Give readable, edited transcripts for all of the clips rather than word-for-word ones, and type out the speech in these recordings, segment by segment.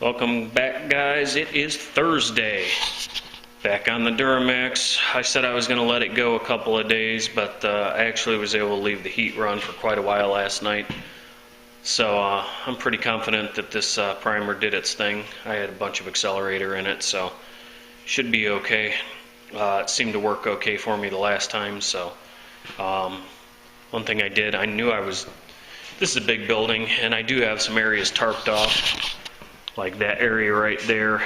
Welcome back, guys. It is Thursday. Back on the Duramax. I said I was going to let it go a couple of days, but I actually was able to leave the heat run for quite a while last night. So I'm pretty confident that this primer did its thing. I had a bunch of accelerator in it, so should be okay. It seemed to work okay for me the last time. So one thing I did, I knew this is a big building, and I do have some areas tarped off, like that area right there,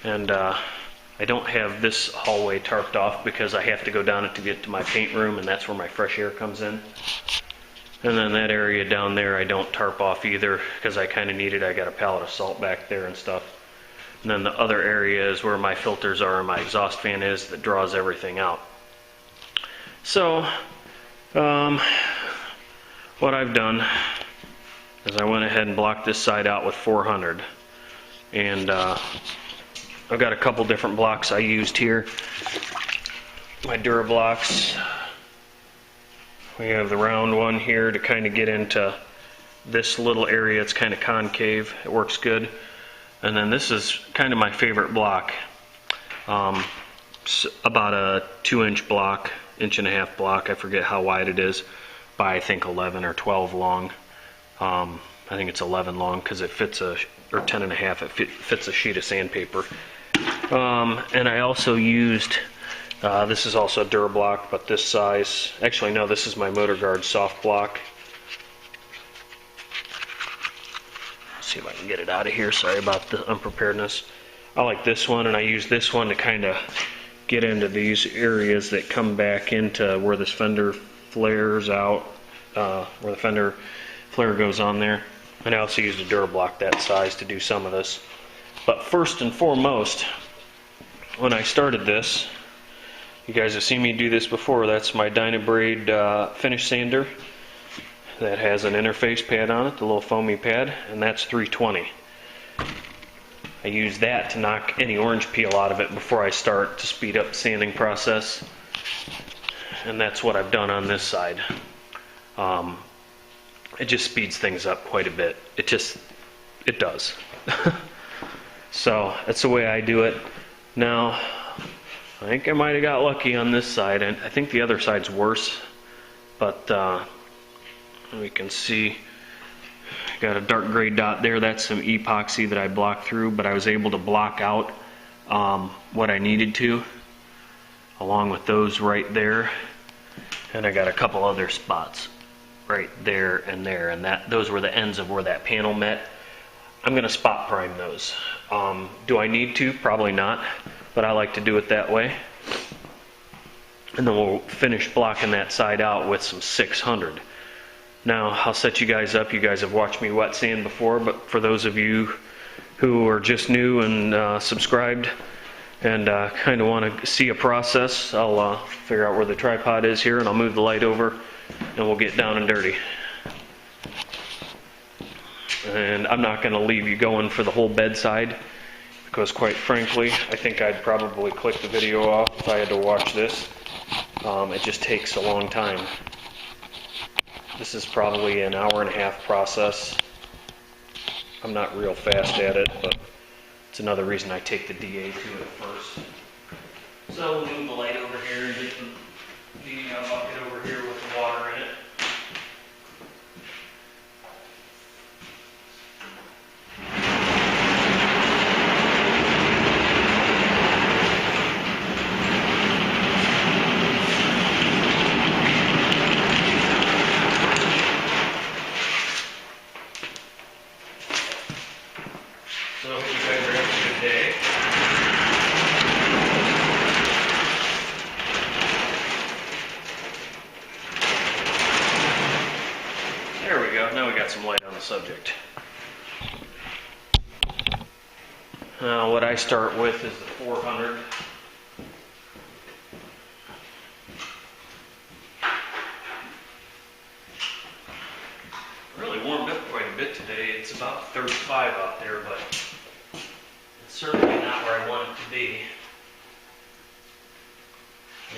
and I don't have this hallway tarped off because I have to go down it to get to my paint room, and that's where my fresh air comes in. And then that area down there I don't tarp off either because I kind of need it. I got a pallet of salt back there and stuff. And then the other area is where my filters are and my exhaust fan is that draws everything out. So what I've done is I went ahead and blocked this side out with 400, and I've got a couple different blocks I used here. My Durablocks. We have the round one here to kind of get into this little area. It's kind of concave. It works good. And then this is kind of my favorite block. It's about a 2-inch block, 1.5-inch block. I forget how wide it is, by I think 11 or 12 long. I think it's 11 long because it fits or 10.5. It fits a sheet of sandpaper. And I also used, this is also a Durablock, but this size. Actually, no, this is my Motor Guard soft block. Let's see if I can get it out of here. Sorry about the unpreparedness. I like this one, and I use this one to kind of get into these areas that come back into where this fender flares out, where the fender flare goes on there. And I also used a Durablock that size to do some of this. But first and foremost, when I started this, you guys have seen me do this before. That's my Dynabraid finish sander that has an interface pad on it, the little foamy pad, and that's 320. I use that to knock any orange peel out of it before I start to speed up the sanding process. And that's what I've done on this side. It just speeds things up quite a bit. It does. So that's the way I do it. Now, I think I might have got lucky on this side, and I think the other side's worse. But we can see, got a dark gray dot there. That's some epoxy that I blocked through, but I was able to block out what I needed to, along with those right there. And I got a couple other spots right there, and those were the ends of where that panel met. I'm going to spot prime those. Do I need to? Probably not, but I like to do it that way. And then we'll finish blocking that side out with some 600. Now, I'll set you guys up. You guys have watched me wet sand before, but for those of you who are just new and subscribed and kind of want to see a process, I'll figure out where the tripod is here, and I'll move the light over, and we'll get down and dirty. And I'm not going to leave you going for the whole bedside, because quite frankly, I think I'd probably click the video off if I had to watch this. It just takes a long time. This is probably an 1.5-hour process. I'm not real fast at it, but it's another reason I take the DA to it first. So we'll move the light over here and get the bucket over here with the water in it. So I hope you guys are having a good day. There we go. Now we got some light on the subject. Now what I start with is the 400. Really warmed up quite a bit today. It's about 35 out there, but it's certainly not where I want it to be.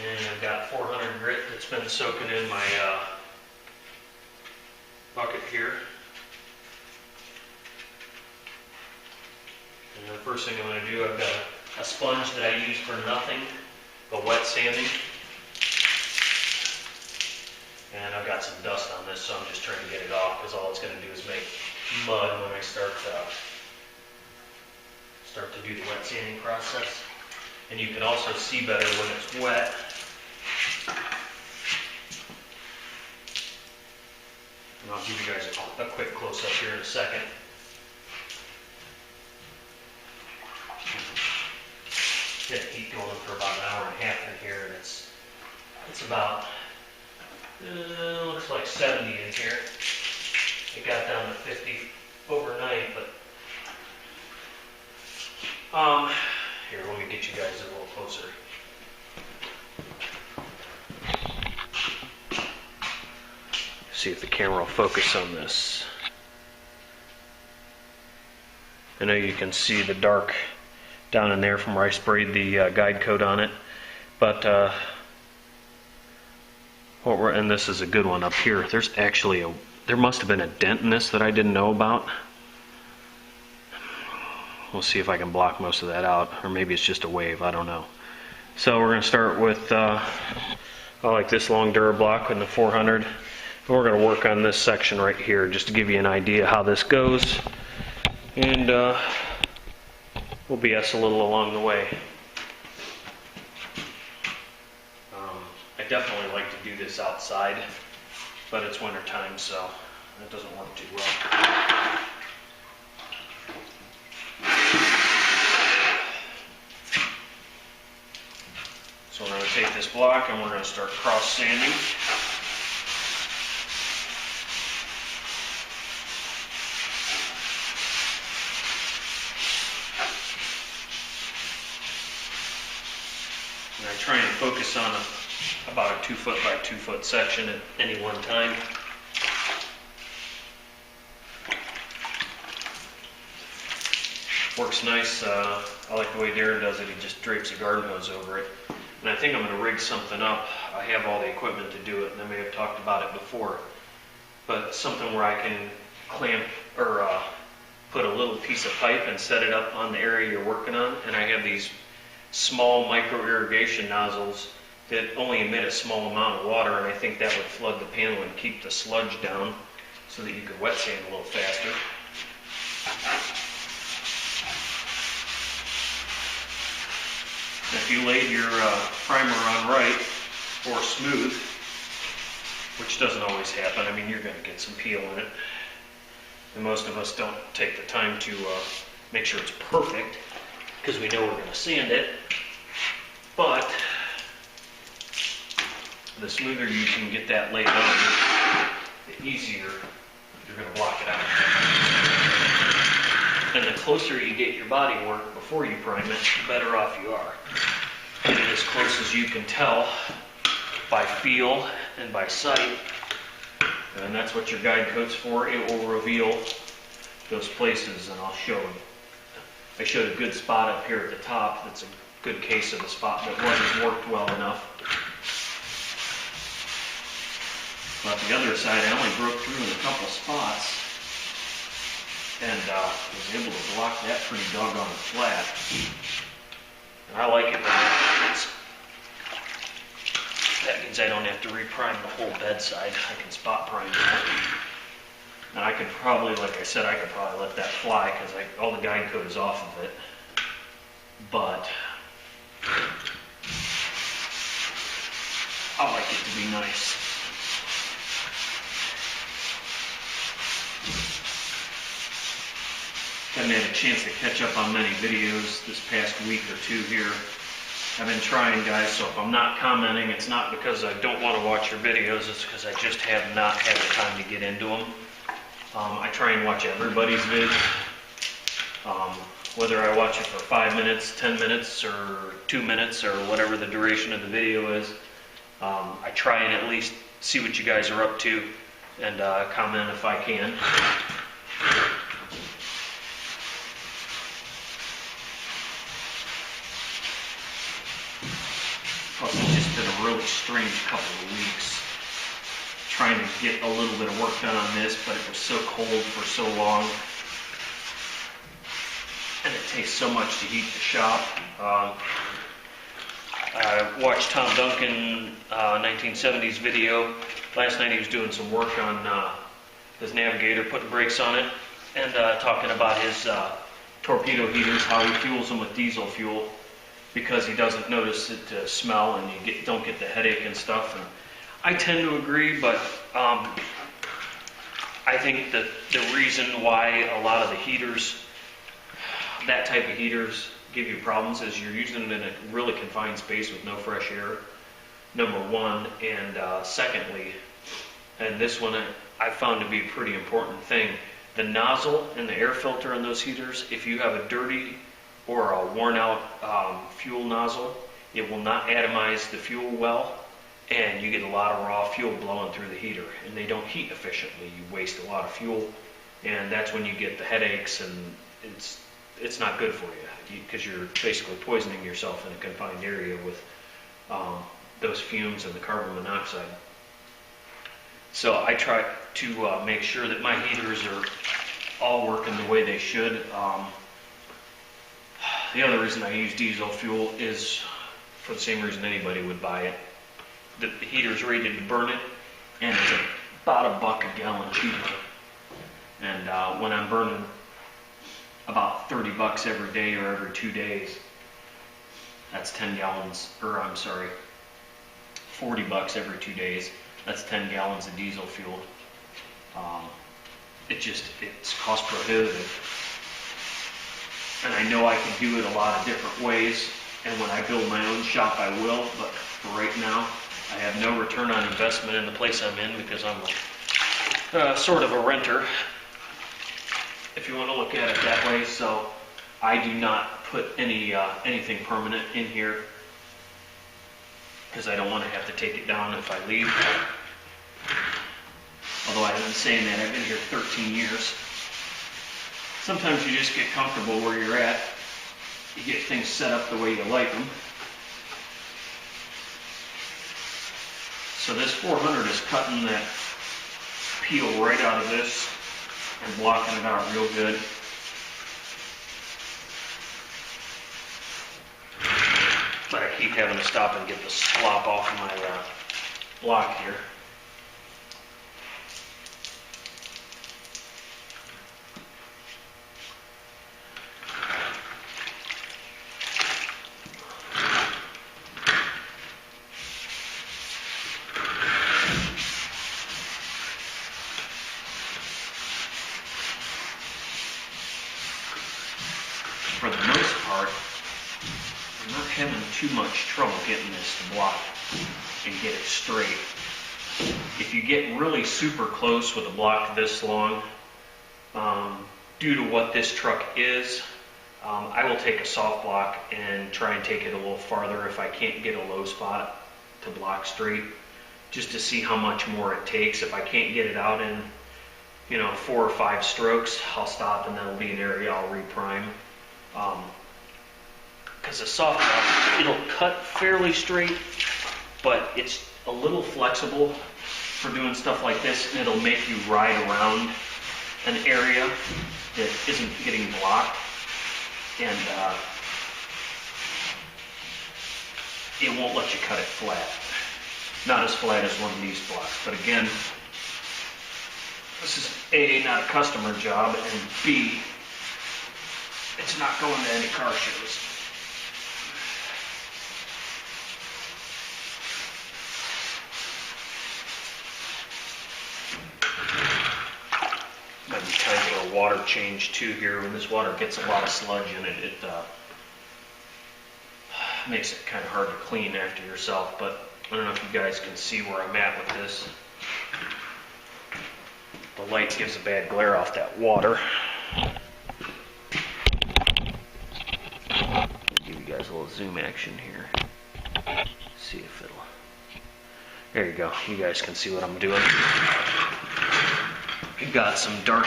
And I've got 400 grit that's been soaking in my bucket here. And the first thing I'm going to do, I've got a sponge that I use for nothing, but wet sanding. And I've got some dust on this, so I'm just trying to get it off, because all it's going to do is make mud when I start to do the wet sanding process. And you can also see better when it's wet. And I'll give you guys a quick close-up here in a second. Get heat going for about an hour and a half in here, and it's about, looks like 70 in here. It got down to 50 overnight, but here, let me get you guys a little closer. See if the camera will focus on this. I know you can see the dark down in there from where I sprayed the guide coat on it, but and this is a good one up here. There's actually there must have been a dent in this that I didn't know about. We'll see if I can block most of that out, or maybe it's just a wave, I don't know. So we're going to start with, I like this long Durablock in the 400. And we're going to work on this section right here, just to give you an idea how this goes. And we'll BS a little along the way. I definitely like to do this outside, but it's winter time, so it doesn't work too well. So we're going to take this block and we're going to start cross sanding. And I try and focus on about a 2 foot by 2 foot section at any one time. Works nice. I like the way Darren does it. He just drapes a garden hose over it. And I think I'm going to rig something up. I have all the equipment to do it, and I may have talked about it before. But something where I can clamp or put a little piece of pipe and set it up on the area you're working on. And I have these small micro irrigation nozzles that only emit a small amount of water, and I think that would flood the panel and keep the sludge down so that you could wet sand a little faster. If you laid your primer on right or smooth, which doesn't always happen, I mean, you're going to get some peel in it. And most of us don't take the time to make sure it's perfect, because we know we're going to sand it. But the smoother you can get that laid on, the easier you're going to block it out. And the closer you get your body work before you prime it, the better off you are. Get it as close as you can tell by feel and by sight. And that's what your guide coat's for. It will reveal those places, and I'll show them. I showed a good spot up here at the top. That's a good case of a spot that wasn't worked well enough. But the other side, I only broke through in a couple spots, and was able to block that pretty doggone flat. And I like it when that happens. That means I don't have to reprime the whole bedside. I can spot prime that. And I could probably, like I said, I could probably let that fly because all the guide coat is off of it. But I like it to be nice. I haven't had a chance to catch up on many videos this past week or two here. I've been trying, guys, so if I'm not commenting, it's not because I don't want to watch your videos, it's because I just have not had the time to get into them. I try and watch everybody's vids. Whether I watch it for 5 minutes, 10 minutes, or 2 minutes, or whatever the duration of the video is, I try and at least see what you guys are up to and comment if I can. Plus, it's just been a really strange couple of weeks trying to get a little bit of work done on this, but it was so cold for so long. and it takes so much to heat the shop. I watched Tom Duncan 1970s video. Last night he was doing some work on his Navigator, putting brakes on it, and talking about his torpedo heaters, how he fuels them with diesel fuel because he doesn't notice it smell and you don't get the headache and stuff. And I tend to agree, but I think that the reason why a lot of the heaters, that type of heaters, give you problems is you're using it in a really confined space with no fresh air, number one, and secondly, and this one I found to be a pretty important thing, the nozzle and the air filter on those heaters, if you have a dirty or a worn out fuel nozzle, it will not atomize the fuel well, and you get a lot of raw fuel blowing through the heater, and they don't heat efficiently. You waste a lot of fuel, and that's when you get the headaches, and it's not good for you because you're basically poisoning yourself in a confined area with those fumes and the carbon monoxide. So I try to make sure that my heaters are all working the way they should. The other reason I use diesel fuel is for the same reason anybody would buy it. The heater's rated to burn it, and it's about $1 a gallon cheaper. And when I'm burning about $30 every day or every 2 days, that's 10 gallons, or I'm sorry, $40 every 2 days. That's 10 gallons of diesel fuel. It's cost prohibitive. And I know I can do it a lot of different ways, and when I build my own shop I will, but for right now I have no return on investment in the place I'm in because I'm sort of a renter, if you want to look at it that way. So I do not put anything permanent in here because I don't want to have to take it down if I leave. Although I've been saying that, I've been here 13 years. Sometimes you just get comfortable where you're at. You get things set up the way you like them. So this 400 is cutting that peel right out of this and blocking it out real good. But I keep having to stop and get the slop off of my block here. For the most part, I'm not having too much trouble getting this to block and get it straight. If you get really super close with a block this long, due to what this truck is, I will take a soft block and try and take it a little farther if I can't get a low spot to block straight, just to see how much more it takes. If I can't get it out in 4 or 5 strokes, I'll stop and that'll be an area I'll reprime. Because a soft block, it'll cut fairly straight, but it's a little flexible for doing stuff like this, and it'll make you ride around an area that isn't getting blocked, and it won't let you cut it flat. Not as flat as one of these blocks, but again, this is A, not a customer job, and B, it's not going to any car shows. Might be time for a water change too here. When this water gets a lot of sludge in it, it makes it kind of hard to clean after yourself. But I don't know if you guys can see where I'm at with this. The light gives a bad glare off that water. Give you guys a little zoom action here. See if it'll. There you go. You guys can see what I'm doing. I've got some dark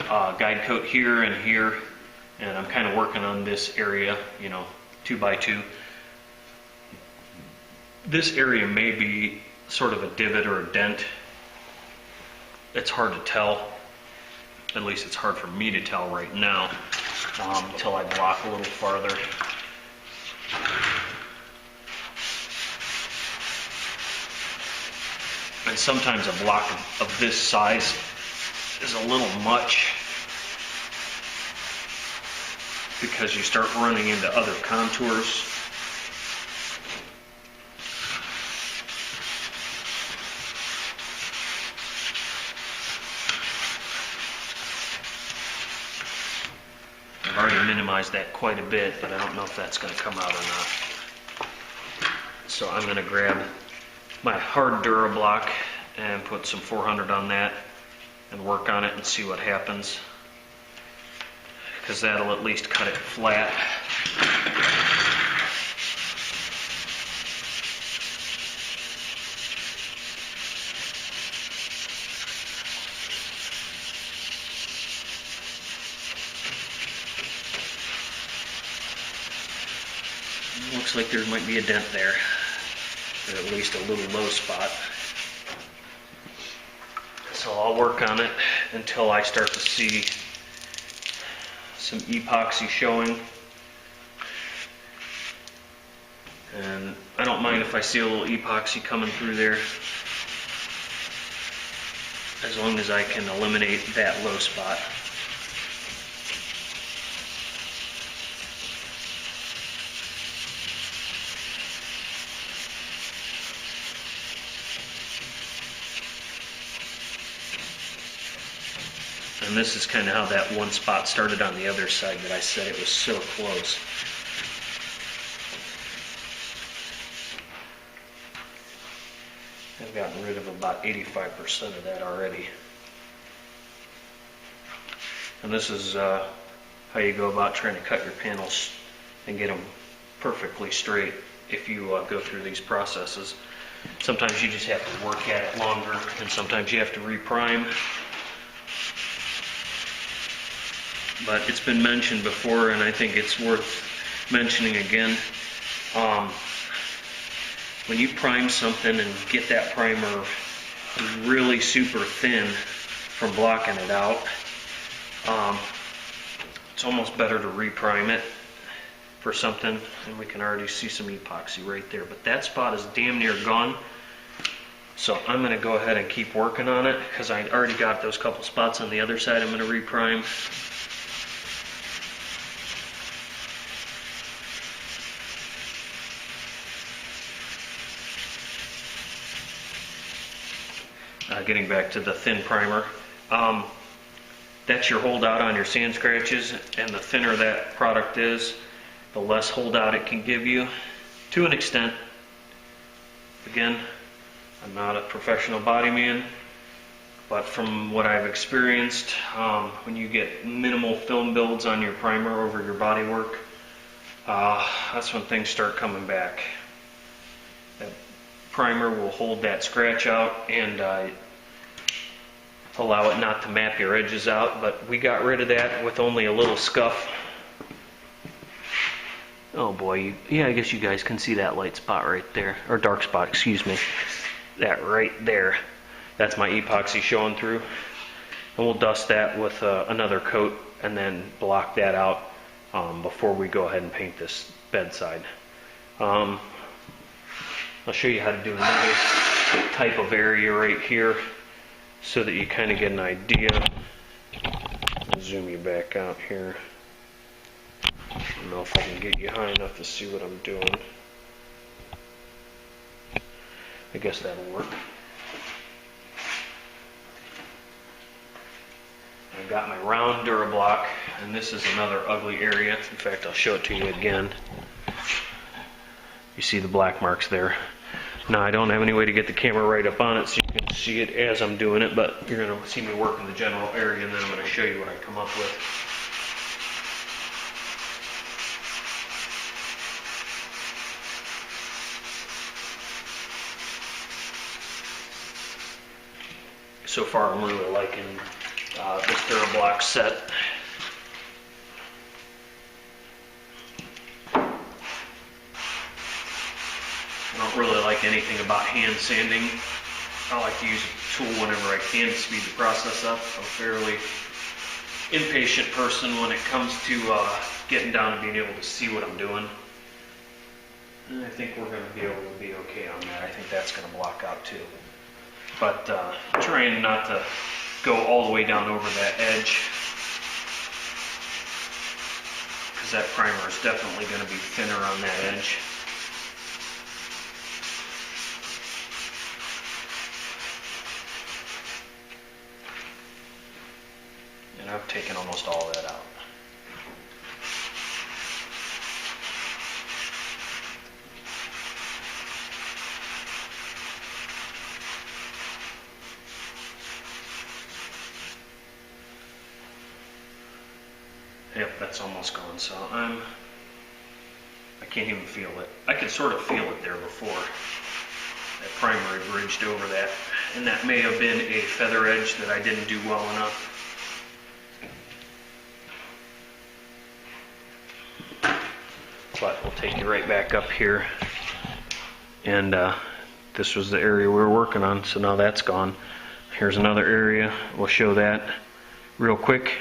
guide coat here and here, and I'm kind of working on this area, 2x2. This area may be sort of a divot or a dent. It's hard to tell. At least it's hard for me to tell right now. until I block a little farther. And sometimes a block of this size is a little much because you start running into other contours. I've already minimized that quite a bit, but I don't know if that's going to come out or not. So I'm going to grab my hard Durablock and put some 400 on that and work on it and see what happens, because that'll at least cut it flat. Looks like there might be a dent there, or at least a little low spot. So I'll work on it until I start to see some epoxy showing. And I don't mind if I see a little epoxy coming through there, as long as I can eliminate that low spot. And this is kind of how that one spot started on the other side that I said it was so close. I've gotten rid of about 85% of that already. And this is how you go about trying to cut your panels and get them perfectly straight if you go through these processes. Sometimes you just have to work at it longer, and sometimes you have to reprime. But it's been mentioned before, and I think it's worth mentioning again. When you prime something and get that primer really super thin from blocking it out, it's almost better to reprime it for something, and we can already see some epoxy right there. But that spot is damn near gone. So I'm going to go ahead and keep working on it, because I already got those couple spots on the other side I'm going to reprime. Getting back to the thin primer, that's your holdout on your sand scratches, and the thinner that product is, the less holdout it can give you, to an extent. Again, I'm not a professional body man, but from what I've experienced, when you get minimal film builds on your primer over your body work, that's when things start coming back. That primer will hold that scratch out and allow it not to map your edges out, but we got rid of that with only a little scuff. Oh boy, yeah, I guess you guys can see that light spot right there, or dark spot, excuse me. That right there, that's my epoxy showing through. And we'll dust that with another coat and then block that out before we go ahead and paint this bedside. I'll show you how to do another type of area right here, so that you kind of get an idea. I'll zoom you back out here. I don't know if I can get you high enough to see what I'm doing. I guess that'll work. I've got my round Durablock, and this is another ugly area. In fact, I'll show it to you again. You see the black marks there. Now, I don't have any way to get the camera right up on it so you can see it as I'm doing it, but you're going to see me work in the general area, and then I'm going to show you what I come up with. So far, I'm really liking this Durablock set. I don't really like anything about hand sanding. I like to use a tool whenever I can to speed the process up. I'm fairly impatient person when it comes to getting down and being able to see what I'm doing. And I think we're going to be able to be okay on that. I think that's going to block out too. But trying not to go all the way down over that edge, because that primer is definitely going to be thinner on that edge. And I've taken almost all of that out. Yep, that's almost gone, so I can't even feel it. I could sort of feel it there before. That primer had bridged over that, and that may have been a feather edge that I didn't do well enough. But we'll take you right back up here, and this was the area we were working on, so now that's gone. Here's another area. We'll show that real quick,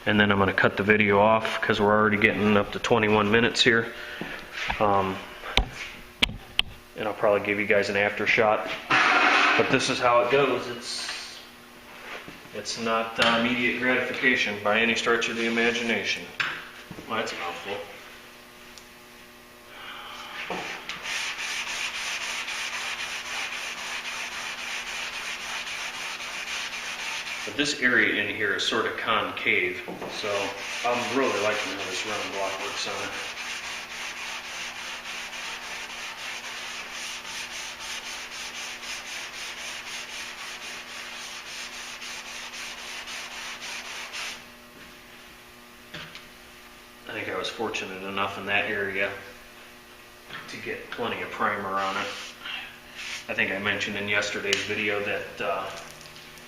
and then I'm going to cut the video off because we're already getting up to 21 minutes here. And I'll probably give you guys an after shot. But this is how it goes. It's not immediate gratification by any stretch of the imagination. Well, that's a mouthful. But this area in here is sort of concave, so I'm really liking how this round block works on it. I think I was fortunate enough in that area to get plenty of primer on it. I think I mentioned in yesterday's video that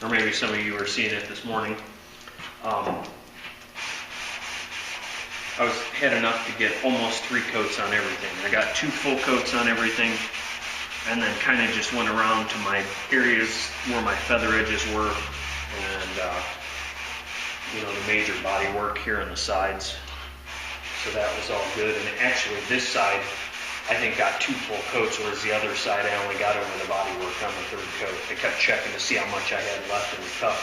or maybe some of you are seeing it this morning. I had enough to get almost 3 coats on everything. I got 2 full coats on everything, and then kind of just went around to my areas where my feather edges were, and the major body work here on the sides. So that was all good. And actually, this side I think got 2 full coats, whereas the other side I only got over the body work on the 3rd coat. I kept checking to see how much I had left in the cup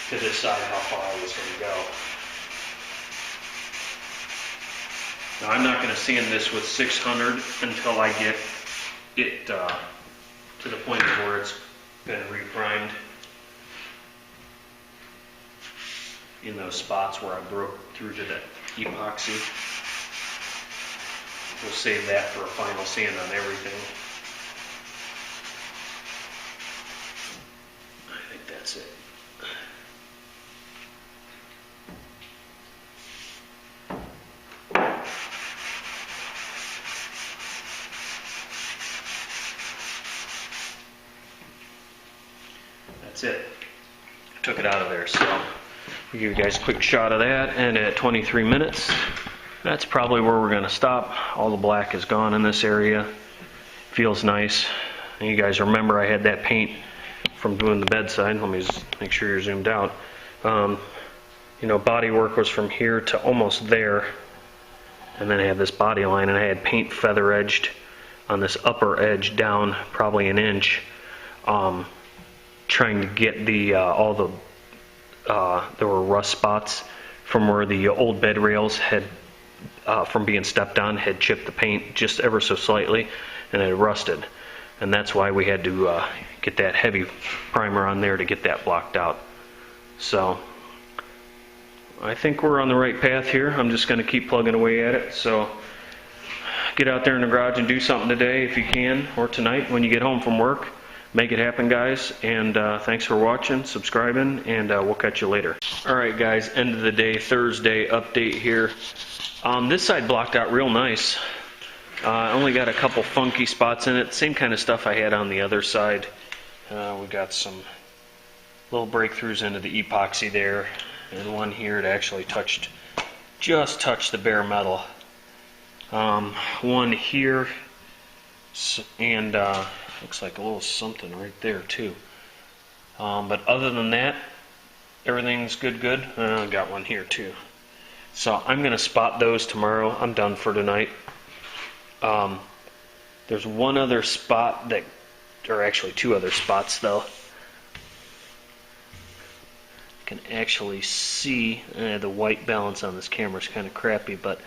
to decide how far I was going to go. Now I'm not going to sand this with 600 until I get it to the point of where it's been reprimed in those spots where I broke through to the epoxy. We'll save that for a final sand on everything. I think that's it. That's it. I took it out of there, so I'll give you guys a quick shot of that, and at 23 minutes, that's probably where we're going to stop. All the black is gone in this area. Feels nice. And you guys remember I had that paint from doing the bedside. Let me just make sure you're zoomed out. Body work was from here to almost there. And then I had this body line, and I had paint feather edged on this upper edge down probably an inch. Trying to get there were rust spots from where the old bed rails had from being stepped on, had chipped the paint just ever so slightly, and it had rusted. And that's why we had to get that heavy primer on there to get that blocked out. So I think we're on the right path here. I'm just going to keep plugging away at it. So get out there in the garage and do something today if you can, or tonight when you get home from work. Make it happen, guys. And thanks for watching, subscribing, and we'll catch you later. Alright guys, end of the day, Thursday update here. This side blocked out real nice. Only got a couple funky spots in it. Same kind of stuff I had on the other side. We got some little breakthroughs into the epoxy there, and one here that actually just touched the bare metal. One here, and looks like a little something right there too. But other than that, Everything's good. I got one here too. So I'm going to spot those tomorrow. I'm done for tonight. There's one other spot that, or actually two other spots though. I can actually see the white balance on this camera is kind of crappy, but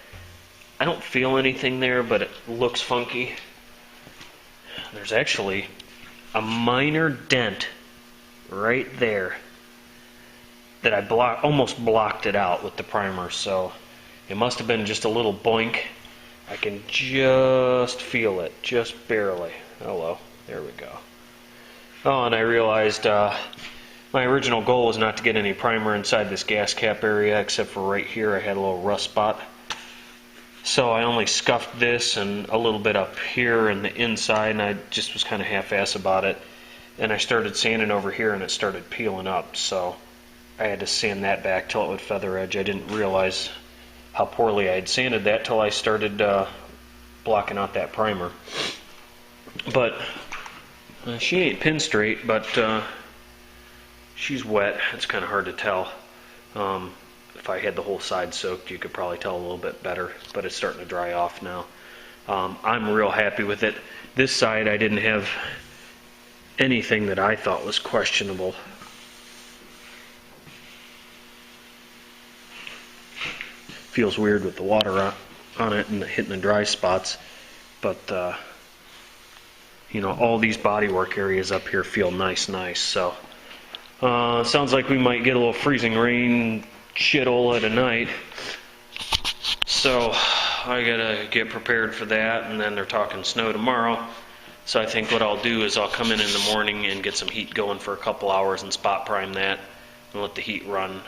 I don't feel anything there, but it looks funky. There's actually a minor dent right there that I almost blocked it out with the primer, so it must have been just a little boink. I can just feel it, just barely. Hello, there we go. Oh, and I realized my original goal was not to get any primer inside this gas cap area, except for right here I had a little rust spot. So I only scuffed this and a little bit up here and the inside, and I just was kind of half-ass about it. And I started sanding over here and it started peeling up, so I had to sand that back till it would feather edge. I didn't realize how poorly I had sanded that till I started blocking out that primer. But she ain't pin straight, but she's wet. It's kind of hard to tell. If I had the whole side soaked, you could probably tell a little bit better, but it's starting to dry off now. I'm real happy with it. This side I didn't have anything that I thought was questionable. Feels weird with the water on it and hitting the dry spots, but you know, all these bodywork areas up here feel nice. So sounds like we might get a little freezing rain shithole at night, so I gotta get prepared for that. And then they're talking snow tomorrow, so I think what I'll do is I'll come in the morning and get some heat going for a couple hours and spot prime that and let the heat run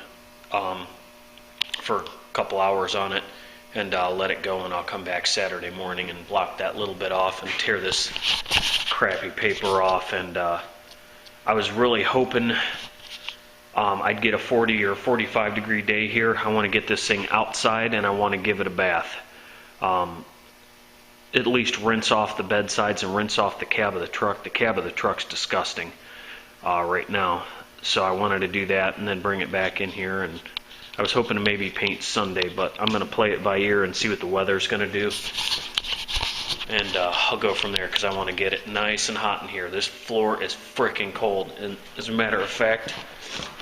for couple hours on it, and I'll let it go, and I'll come back Saturday morning and block that little bit off and tear this crappy paper off. And I was really hoping I'd get a 40 or 45 degree day here. I want to get this thing outside and I want to give it a bath. At least rinse off the bed sides and rinse off the cab of the truck. The cab of the truck's disgusting right now, so I wanted to do that and then bring it back in here. And I was hoping to maybe paint Sunday, but I'm going to play it by ear and see what the weather's going to do. And I'll go from there because I want to get it nice and hot in here. This floor is freaking cold. And as a matter of fact,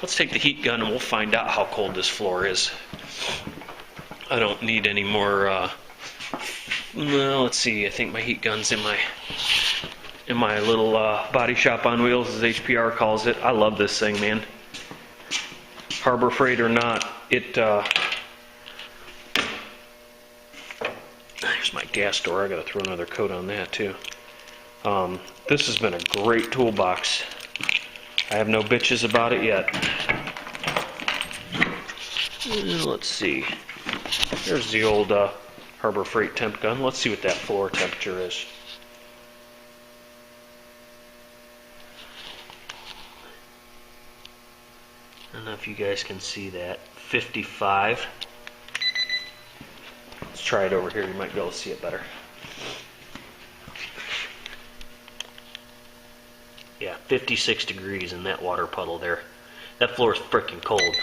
let's take the heat gun and we'll find out how cold this floor is. I don't need any more, well, let's see. I think my heat gun's in my little body shop on wheels, as HPR calls it. I love this thing, man. Harbor Freight or not, there's my gas door. I gotta throw another coat on that too. This has been a great toolbox. I have no bitches about it yet. Let's see. There's the old Harbor Freight temp gun. Let's see what that floor temperature is. I don't know if you guys can see that. 55. Let's try it over here. You might be able to see it better. Yeah, 56 degrees in that water puddle there. That floor is freaking cold. And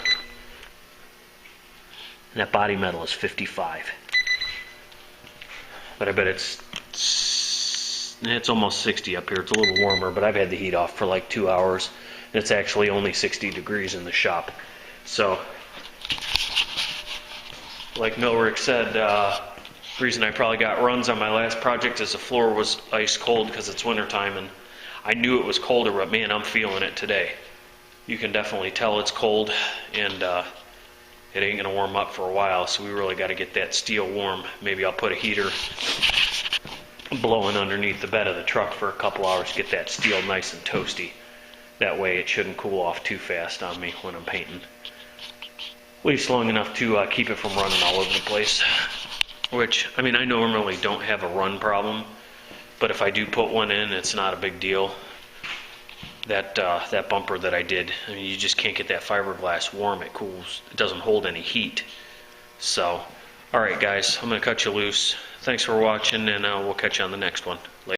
that body metal is 55. But I bet it's almost 60 up here. It's a little warmer, but I've had the heat off for like 2 hours. And it's actually only 60 degrees in the shop. So, like Milrick said, the reason I probably got runs on my last project is the floor was ice cold because it's wintertime, and I knew it was colder, but man, I'm feeling it today. You can definitely tell it's cold, and it ain't gonna warm up for a while, so we really got to get that steel warm. Maybe I'll put a heater blowing underneath the bed of the truck for a couple hours to get that steel nice and toasty. That way it shouldn't cool off too fast on me when I'm painting. At least long enough to keep it from running all over the place. Which, I mean, I normally don't have a run problem, but if I do put one in, it's not a big deal. That bumper that I did, I mean, you just can't get that fiberglass warm. It cools. It doesn't hold any heat. So, alright guys, I'm going to cut you loose. Thanks for watching, and we'll catch you on the next one. Later.